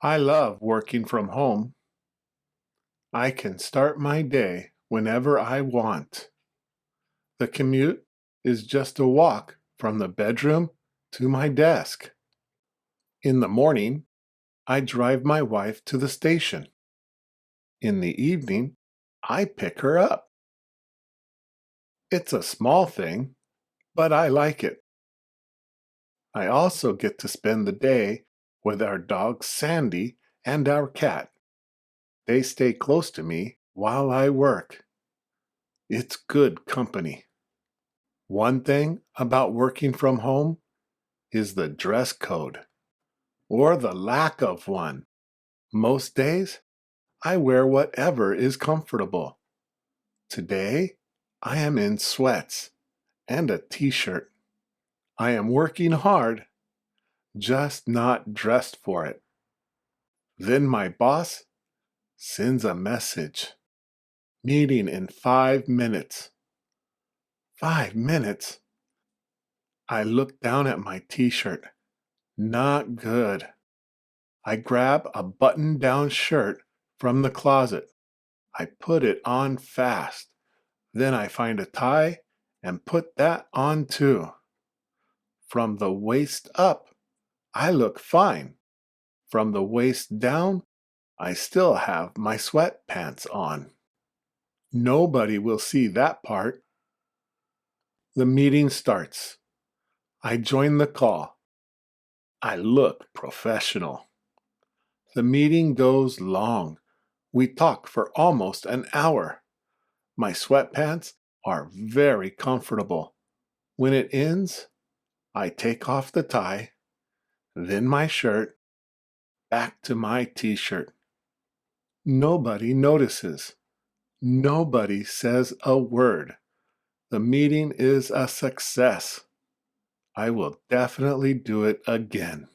I love working from home. I can start my day whenever I want. The commute is just a walk from the bedroom to my desk. In the morning, I drive my wife to the station. In the evening, I pick her up. It's a small thing, but I like it. I also get to spend the day with our dog Sandy and our cat. They stay close to me while I work. It's good company. One thing about working from home is the dress code, or the lack of one. Most days, I wear whatever is comfortable. Today, I am in sweats and a t-shirt. I am working hard, just not dressed for it. Then my boss sends a message. Meeting in 5 minutes. 5 minutes? I look down at my t-shirt. Not good. I grab a button-down shirt from the closet. I put it on fast. Then I find a tie and put that on too. From the waist up, I look fine. From the waist down, I still have my sweatpants on. Nobody will see that part. The meeting starts. I join the call. I look professional. The meeting goes long. We talk for almost an hour. My sweatpants are very comfortable. When it ends, I take off the tie, then my shirt, back to my t-shirt. Nobody notices. Nobody says a word. The meeting is a success. I will definitely do it again.